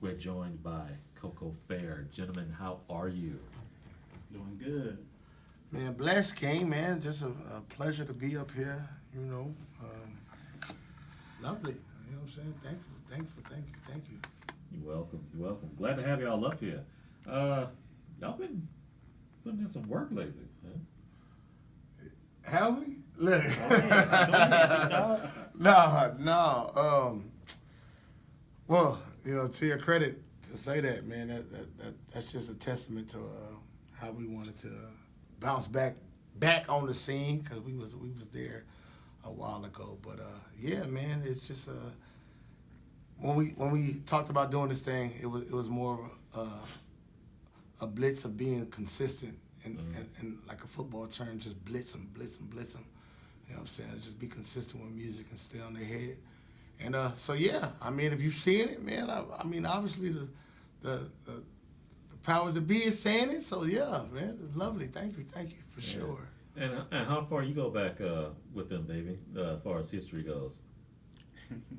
We're joined by CocoaFair. Gentlemen, how are you? Doing good. Man, blessed King, man. Just a pleasure to be up here, you know. Lovely. You know what I'm saying? Thank you. You're welcome. You're welcome. Glad to have y'all up here. Y'all been putting in some work lately, huh? Have we? Look. Dog. No. Well, you know, to your credit to say that, man, that's just a testament to how we wanted to bounce back on the scene because we was there a while ago. But yeah, man, it's just when we talked about doing this thing, it was more of a blitz of being consistent and like a football term, just blitz them. You know what I'm saying? Just be consistent with music and stay on their head. And so yeah, I mean, if you've seen it, man, I mean, obviously the powers that be is saying it. So yeah, man, it's lovely. Thank you for sure. And how far you go back with them, baby, as far as history goes?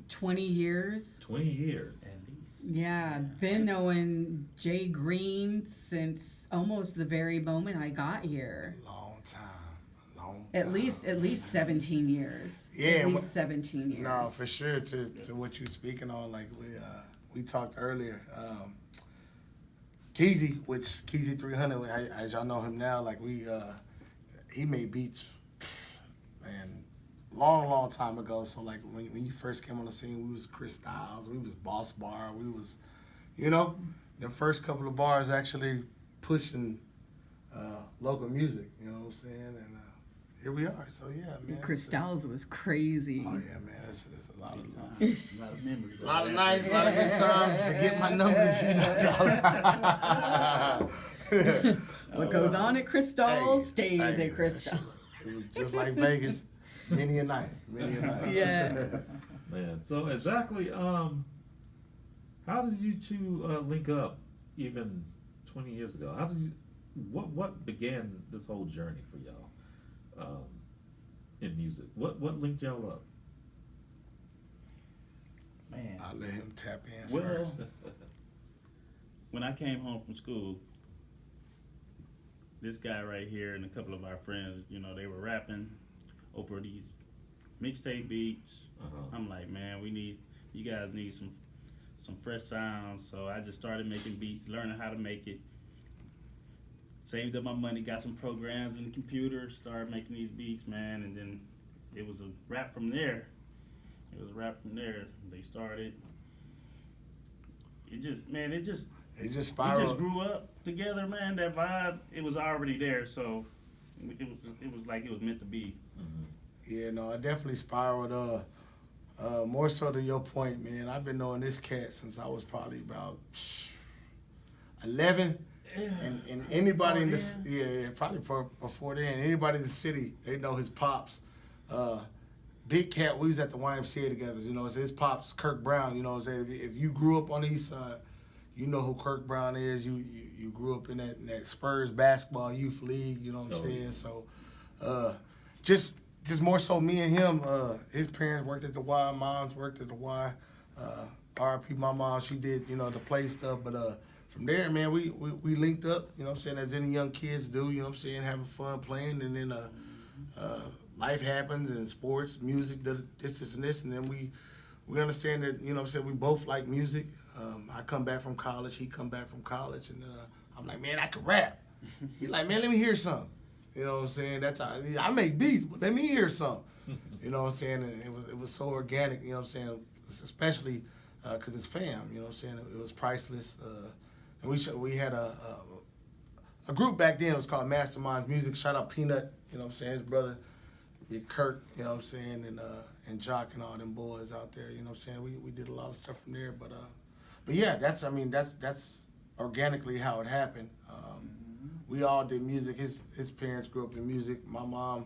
20 years. 20 years. At least. Yeah, been knowing Jay Green since almost the very moment I got here. Long time. At least 17 years. Yeah, At least 17 years. No, for sure. To what you're speaking on, like we talked earlier. Keezy, which Keezy 300, as y'all know him now, like he made beats, man, long time ago. So like when you first came on the scene, we was Chris Styles, we was Boss Bar, we was, you know, the first couple of bars actually pushing local music. You know what I'm saying? And here we are. So yeah, man. Chris Styles was crazy. Oh yeah, man. It's a lot of A lot of memories. a lot of nights, a lot of good times. Forget my numbers, you know. What goes on at Chris Styles stays Hey, at Chris Styles. It was just like Vegas. Many a night. Yeah. Man, so exactly, how did you two link up even 20 years ago? What began this whole journey for y'all in music? What linked y'all up? Man. I'll let him tap in Well, first. when I came home from school, this guy right here and a couple of our friends, you know, they were rapping over these mixtape beats. I'm like, man, you guys need some fresh sounds. So I just started making beats, learning how to make it. Saved up my money, got some programs in the computer, started making these beats, man, and then it was a rap from there. They started. It just It just we just spiraled. grew up together, man. That vibe, it was already there, so it was like it was meant to be. Yeah, no, I definitely spiraled. More so to your point, man. I've been knowing this cat since I was probably about 11. And anybody in this, probably before then, anybody in the city, they know his pops. Big Cat, we was at the YMCA together, you know, it's his pops, Kirk Brown, you know what I'm saying? If you grew up on the east side, you know who Kirk Brown is. You grew up in that Spurs basketball youth league, you know what I'm saying? So just more so me and him, his parents worked at the Y, mom's worked at the Y. RIP my mom, she did, you know, the play stuff, but from there, man, we linked up, you know what I'm saying, as any young kids do, you know what I'm saying, having fun playing, and then life happens and sports, music, this, and this, and then we understand that, you know what I'm saying, we both like music. I come back from college, he come back from college, and I'm like, man, I can rap. He's like, man, let me hear something. You know what I'm saying? That's how I make beats, but let me hear something. You know what I'm saying? And it was so organic, you know what I'm saying, especially because it's fam, you know what I'm saying? It was priceless. And we had a group back then. It was called Masterminds Music. Shout out Peanut, you know what I'm saying, his brother, Big Kirk, you know what I'm saying, and Jock and all them boys out there, you know what I'm saying. We did a lot of stuff from there, but yeah, that's organically how it happened. We all did music. His parents grew up in music. My mom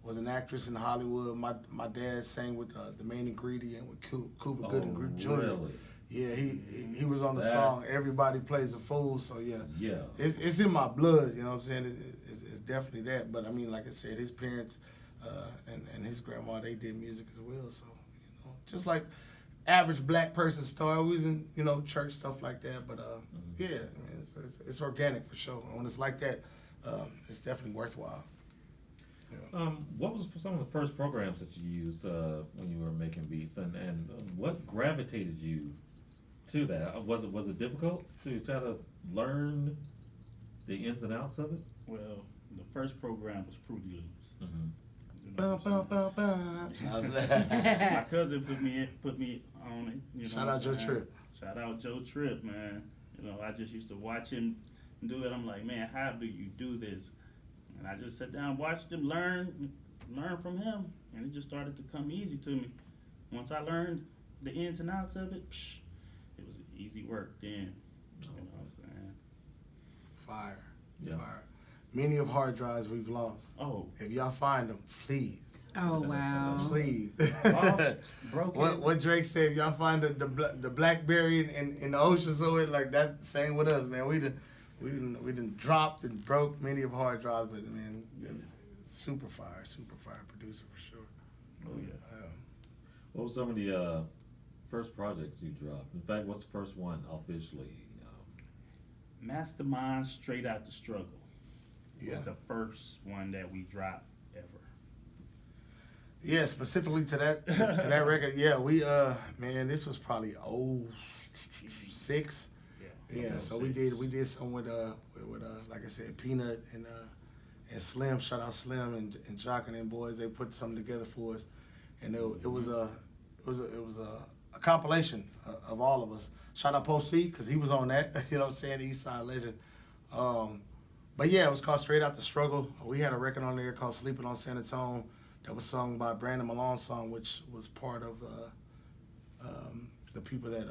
was an actress in Hollywood. My dad sang with the Main Ingredient with Cuba Gooding Group Jr. Really? Yeah, he was on the song Everybody Plays a Fool, so yeah. Yeah. It's in my blood, you know what I'm saying? It's definitely that. But I mean, like I said, his parents and his grandma, they did music as well. So, you know, just like average black person story. We was in, you know, church, stuff like that. But yeah, I mean, it's organic for sure. When it's like that, it's definitely worthwhile. Yeah. What was some of the first programs that you used when you were making beats, and what gravitated you to that? Was it difficult to try to learn the ins and outs of it? Well, the first program was Fruity Loops. Mm-hmm. You know Bum, what I'm bum, saying? bum, bum. My cousin put me on it. You know Shout what out I'm Joe saying? Tripp. Shout out Joe Tripp, man. You know, I just used to watch him do it. I'm like, man, how do you do this? And I just sat down, watched him learn from him, and it just started to come easy to me. Once I learned the ins and outs of it, it was easy work then. You know what I'm saying? Fire. Yeah. Fire. Many of hard drives we've lost. Oh, If y'all find them, please. Oh, wow. Please. lost, broken. What Drake said, if y'all find the Blackberry in the ocean somewhere, like that, same with us, man. We done dropped and broke many of hard drives, but man, super fire producer for sure. Oh yeah. What were some of the first projects you dropped? In fact, what's the first one officially? Mastermind Straight Out the Struggle Yeah. was the first one that we dropped ever. Yeah, specifically to that record. Yeah, we man, this was probably 06. Yeah, so we did some with like I said, Peanut and Slim. Shout out Slim and Jock and them boys. They put something together for us, and it was a compilation of all of us. Shout out Post C, because he was on that. You know what I'm saying, the East Side legend. But yeah, it was called Straight Out the Struggle. We had a record on there called Sleeping on San Antonio that was sung by Brandon Malone's song, which was part of the people that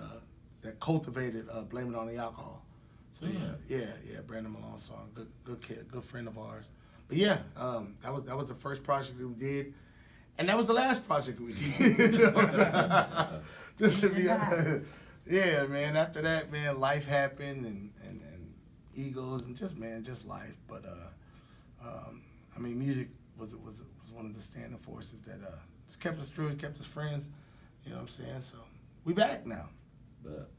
cultivated Blame It on the Alcohol. So yeah, Brandon Malone's song, good kid, good friend of ours. But yeah, that was the first project that we did, and that was the last project we did. Just to be, yeah, man. After that, man, life happened and egos and just life. But I mean, music was one of the standing forces that just kept us through, kept us friends. You know what I'm saying? So we back now. But